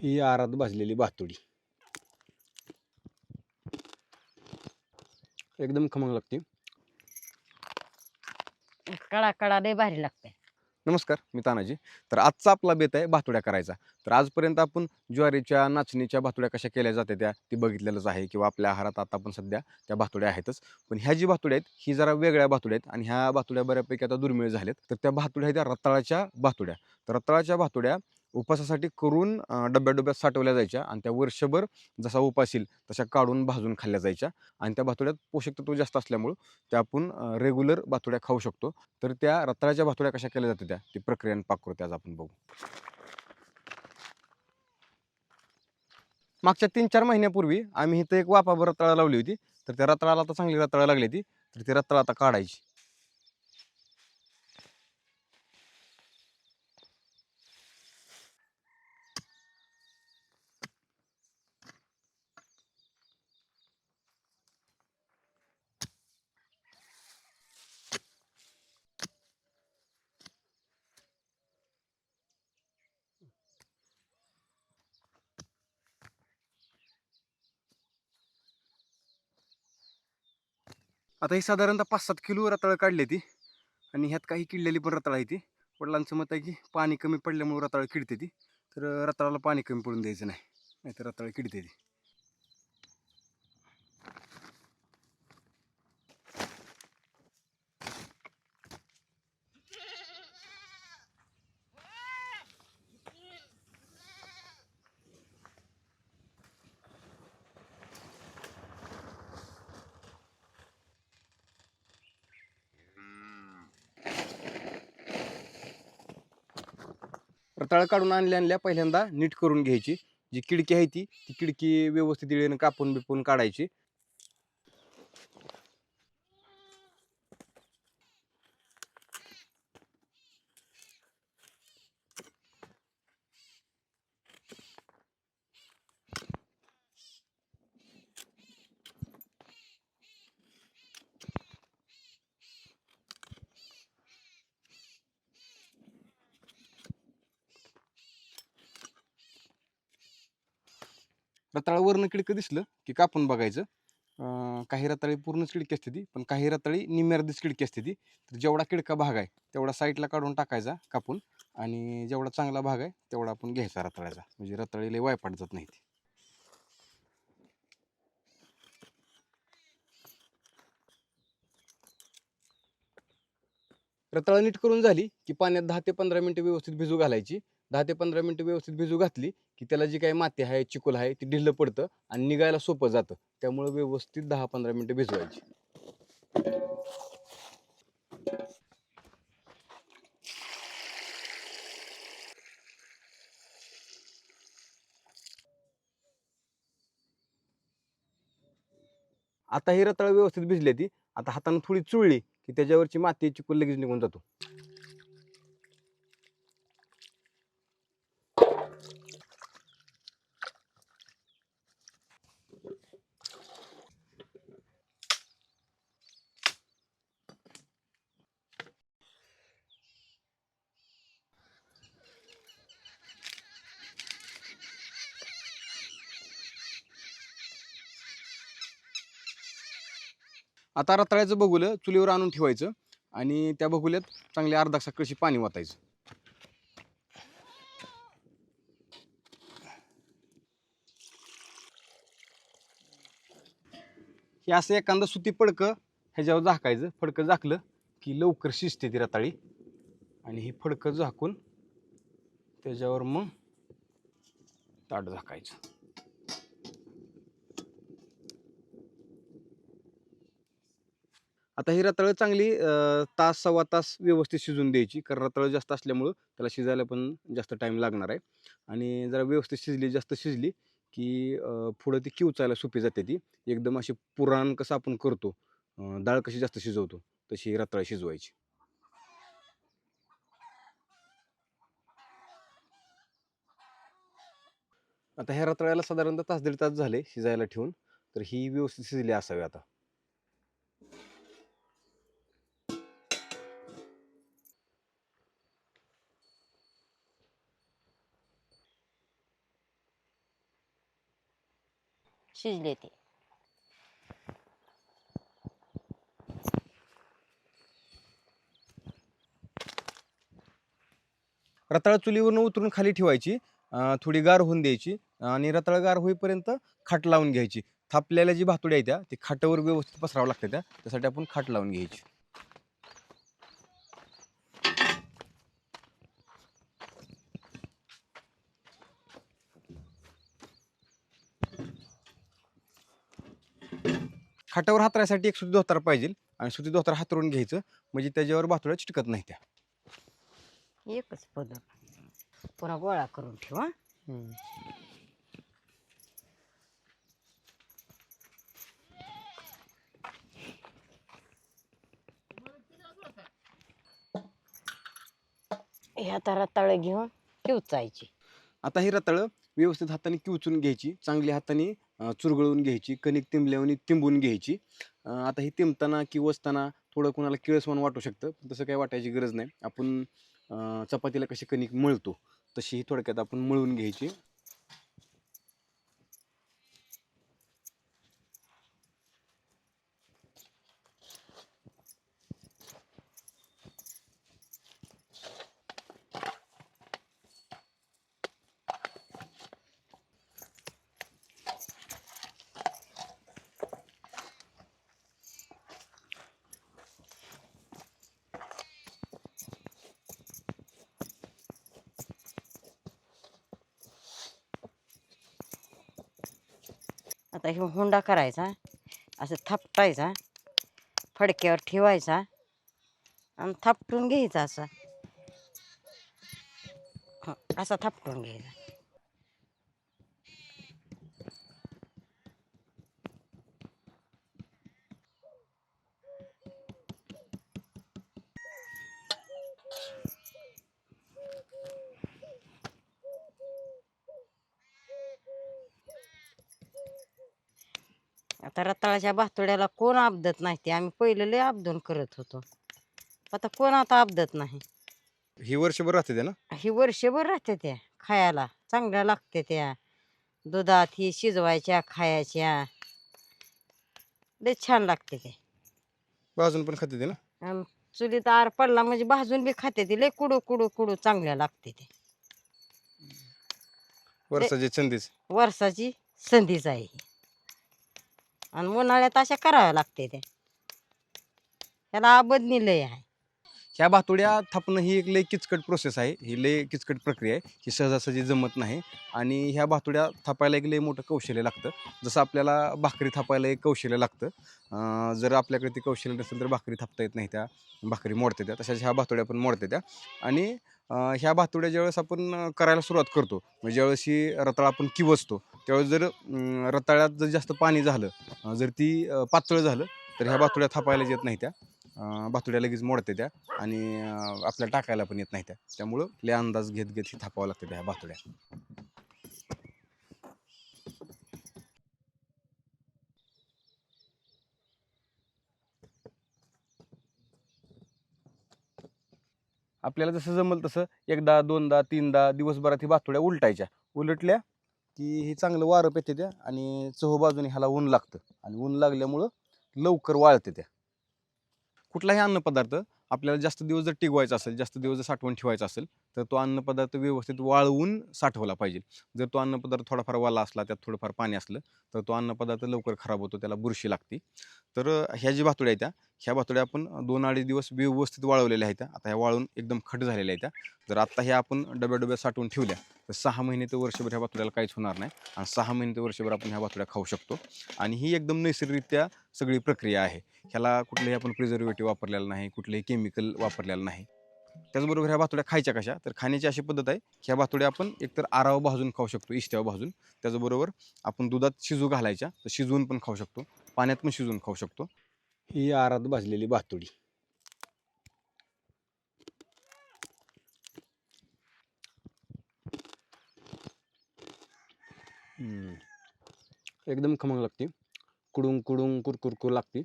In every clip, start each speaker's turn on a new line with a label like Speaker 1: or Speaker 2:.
Speaker 1: ही आरात भाजलेली भातुडी एकदम खमंग लागते.
Speaker 2: कडा कडा लय भारी लागते.
Speaker 1: नमस्कार, मी तानाजी. तर आजचा आपला बेत आहे भातुड्या करायचा. तर आजपर्यंत आपण ज्वारीच्या, नाचणीच्या भातुड्या कशा केल्या जाते त्या ती बघितलेलंच आहे किंवा आपल्या आहारात आता पण सध्या त्या भातुड्या आहेतच. पण ह्या जी भातुड्या आहेत ही जरा वेगळ्या भातुड्या आहेत आणि ह्या भातुड्या बऱ्यापैकी आता दुर्मिळ झाल्यात. तर त्या भातुड्या आहेत त्या रताळाच्या भातुड्या. तर रताळाच्या भातुड्या उपासासाठी करून डब्यात साठवल्या जायच्या आणि त्या वर्षभर जसा उपास येईल तशा काढून भाजून खाल्ल्या जायच्या आणि त्या भातुड्यात पोषक तत्व जास्त असल्यामुळं त्या आपण रेग्युलर भातुड्या खाऊ शकतो. तर त्या रताळ्याच्या भातुड्या कशा केल्या जातात ती प्रक्रिया आणि पाककृती आज आपण बघू. मागच्या 3-4 महिन्यापूर्वी आम्ही इथं एक वाफाभर रताळा लावली होती. तर त्या रताळाला आता चांगली रताळा लागली ती. तर ती रताळा आता काढायची. आता ही साधारणतः 5-7 किलो रताळं काढली ती आणि ह्यात काही किडलेली पण रताळं आहे ती. वडिलांचं मत आहे की पाणी कमी पडल्यामुळे रताळं किडते ती. तर रताळाला पाणी कमी पडून द्यायचं नाही, नाहीतर रताळं किडते ती. रताळं काढून आणल्या पहिल्यांदा नीट करून घ्यायची. जी किडकी आहे ती किडकी व्यवस्थित इळेनं कापून बिपून काढायची. रताळं वरनं किडकं दिसलं की कापून बघायचं. काही रताळी पूर्णच किडकी असते ती, पण काही रताळी निम्म्यार्धीच किडकी असते ती. तर जेवढा किडका भाग आहे तेवढा साईडला काढून टाकायचा कापून आणि जेवढा चांगला भाग आहे तेवढा आपण घ्यायचा रताळ्याचा, म्हणजे रताळी लय वायपाट जात नाही ती. रताळं नीट करून झाली की पाण्यात 10 ते 15 मिनिटं व्यवस्थित भिजू घालायची. 10 ते 15 मिनिटं व्यवस्थित भिजू घातली की त्याला जी काही माती आहे, चिखल आहे ती ढिल्लं पडतं आणि निघायला सोपं जातं. त्यामुळे व्यवस्थित 10-15 मिनिटं भिजवायची. आता ही रताळं व्यवस्थित भिजली ती. आता हाताने थोडी चुळली की त्याच्यावरची माती चिखल लगेच निघून जातो. आता रताळ्याचं बघुलं चुलीवर आणून ठेवायचं आणि त्या बघुल्यात चांगली अर्धा कळशी पाणी ओतायचं. हे असं एखादं सुती फडकं ह्याच्यावर झाकायचं. फडकं झाकलं की लवकर शिजते ती रताळी आणि हे फडकं झाकून त्याच्यावर मग ताट झाकायचं. आता ही रताळं चांगली तास सव्वा तास व्यवस्थित शिजून द्यायची, कारण रताळं जास्त असल्यामुळं त्याला शिजायला पण जास्त टाईम लागणार आहे. आणि जरा व्यवस्थित शिजली, जास्त शिजली की पुढं ती किवचायला सोपी जाते ती. एकदम अशी पुराण कसं आपण करतो, डाळ कशी जास्त शिजवतो तशी रताळं शिजवायची. आता ह्या रताळ्याला साधारणतः तास दीड तास झाले शिजायला ठेवून. तर ही व्यवस्थित शिजली असावी आता.
Speaker 2: शिजले ते.
Speaker 1: रताळ चुलीवरून उतरून खाली ठेवायची, थोडी गार होऊन द्यायची आणि रताळ गार होईपर्यंत खाट लावून घ्यायची. थापलेल्या जी भातुड्या आहेत त्या ती खाटावर व्यवस्थित पसरावं लागतं त्यासाठी आपण खाट लावून घ्यायची. खाटावर हातरायसाठी एक सुती धोतर पाहिजे आणि सुती धोतर हातरून घ्यायचं म्हणजे त्याच्यावर भातुड्या चिटकत नाही त्या.
Speaker 2: एकच पदर पुन्हा गोळा करून ठेवा. हे आता रताळ घेऊन किवचायची.
Speaker 1: आता ही रताळं व्यवस्थित हाताने किवचून घ्यायची, चांगली हाताने चुरगळून घ्यायची, कणिक तिंबल्यावानी तिंबून घ्यायची. आता ही तिंबताना किवचताना थोडं कोणाला किळसवाण वाटू शकतं, पण तसं काही वाटायची गरज नाही. आपण चपातीला कशी कणिक मळतो तशी ही थोडक्यात आपण मळून घ्यायची.
Speaker 2: आता हे हुंडा करायचा, असं थापटायचा, फडक्यावर ठेवायचा आणि थापटून घ्यायचा असा. असा थापटून घ्यायचा. आता रताळाच्या भातोड्याला कोण आपदत नाही, ते आम्ही पहिले लय आपदून करत होतो. आता कोण आता आपदत नाही.
Speaker 1: ही वर्षभर राहते ते ना.
Speaker 2: ही वर्षभर राहते त्या खायला, चांगल्या लागते त्या. दुधात ही शिजवायच्या खायच्या, लय छान लागते ते.
Speaker 1: भाजून पण खाते ते ना.
Speaker 2: अन चुलीत आर पडला म्हणजे भाजून बी खाते ते, लय कुडू कुडू कुडू चांगल्या लागते ते.
Speaker 1: वर्षाची संधीच.
Speaker 2: वर्षाची संधीच आहे ही. आणि उन्हाळ्यात अशा कराव्या लागते ते. त्याला आबदनी लय आहे.
Speaker 1: ह्या भातुड्या थापणं ही एक लय किचकट प्रोसेस आहे, ही लय किचकट प्रक्रिया आहे, ही सहजासहजी जमत नाही. आणि ह्या भातुड्या थापायला एक लय मोठं कौशल्य लागतं. जसं आपल्याला भाकरी थापायला एक कौशल्य लागतं. जर आपल्याकडे ते कौशल्य नसेल तर भाकरी थापता येत नाही, त्या भाकरी मोडते त्या. तशाच ह्या भातुड्या पण मोडते त्या. आणि ह्या भातुड्या ज्यावेळेस आपण करायला सुरुवात करतो, म्हणजे ज्यावेळेस ही रताळा आपण किवचतो त्यावेळेस जर रताळ्यात जर जास्त पाणी झालं, जर ती पातळ झालं तर ह्या भातुड्या थापायला येत नाही त्या. भातुड्या लगेच मोडते त्या आणि आपल्याला टाकायला पण येत नाही त्या. त्यामुळं लय अंदाज घेत घेत ही थापावं लागतं त्या भातुड्या. आपल्याला जसं जमल तसं एकदा दोनदा तीनदा दिवसभरात ही भातुड्या उलटायच्या. उलटल्या की हे चांगलं वारं पेते त्या आणि चहूबाजूने ह्याला ऊन लागतं आणि ऊन लागल्यामुळं लवकर वाळते त्या. कुठलाही अन्नपदार्थ आपल्याला जास्त दिवस जर टिकवायचा असेल, जास्त दिवस जर साठवून ठेवायचा असेल तर तो अन्नपदार्थ व्यवस्थित वाळवून साठवला पाहिजे. जर तो अन्नपदार्थ थोडाफार वाला असला, त्यात थोडंफार पाणी असलं तर तो अन्नपदार्थ लवकर खराब होतो, त्याला बुरशी लागते. तर ह्या जी भातुड्या आहेत ह्या भातुड्या आपण 2-2.5 दिवस व्यवस्थित वाळवलेल्या आहेत. आता ह्या वाळून एकदम खट झालेल्या आहेत. जर आत्ता ह्या आपण डब्यात साठवून ठेवल्या तर 6 महिने ते वर्षभर ह्या भातुड्याला काहीच होणार नाही आणि 6 महिने ते वर्षभर आपण ह्या भातुड्या खाऊ शकतो. आणि ही एकदम नैसर्गिकरित्या सगळी प्रक्रिया आहे. ह्याला कुठलेही आपण प्रिझर्वेटिव्ह वापरलेलं नाही, कुठलेही केमिकल वापरलेलं नाही. त्याचबरोबर ह्या भातुड्या खायच्या कशा, तर खाण्याची अशी पद्धत आहे, ह्या भातुड्या आपण एकतर आरावर भाजून खाऊ शकतो, इष्ट्यावर भाजून. त्याचबरोबर आपण दुधात शिजू घालायच्या तर शिजवून पण खाऊ शकतो, पाण्यात पण शिजवून खाऊ शकतो. ही आरात भाजलेली भातुडी. एकदम खमंग लागते, कुडून कुडून कुरकुर लागते.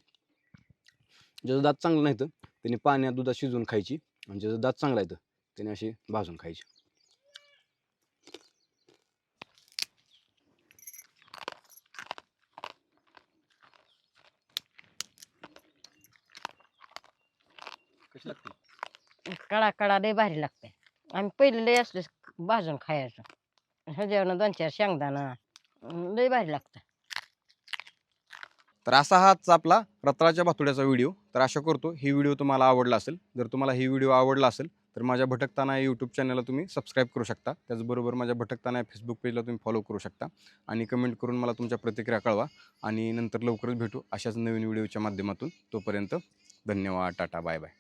Speaker 1: ज्याचं दात चांगलं नाही तर त्याने पाण्यात दुधात शिजवून खायची आणि ज्याचं दात चांगला आहे तर त्याने अशी भाजून खायची.
Speaker 3: कशी लागते?
Speaker 2: कडा कडा लय भारी लागते. आम्ही पहिले लय असले भाजून खायचो. ह्याच्यावरनं 2-4 शेंगदाणा लय भारी लागतं.
Speaker 1: तर असा हा आजचा आपला रताळ्याच्या भातुड्याचा व्हिडिओ. तर आशा करतो ही व्हिडिओ तुम्हाला आवडला असेल. जर तुम्हाला ही व्हिडिओ आवडला असेल तर माझ्या भटकताना यूट्यूब चॅनलला तुम्ही सबस्क्राईब करू शकता. त्याचबरोबर माझ्या भटकताना फेसबुक पेजला तुम्ही फॉलो करू शकता आणि कमेंट करून मला तुमच्या प्रतिक्रिया कळवा. आणि नंतर लवकरच भेटू अशाच नवीन व्हिडिओच्या माध्यमातून. तोपर्यंत धन्यवाद. Tata bye bye.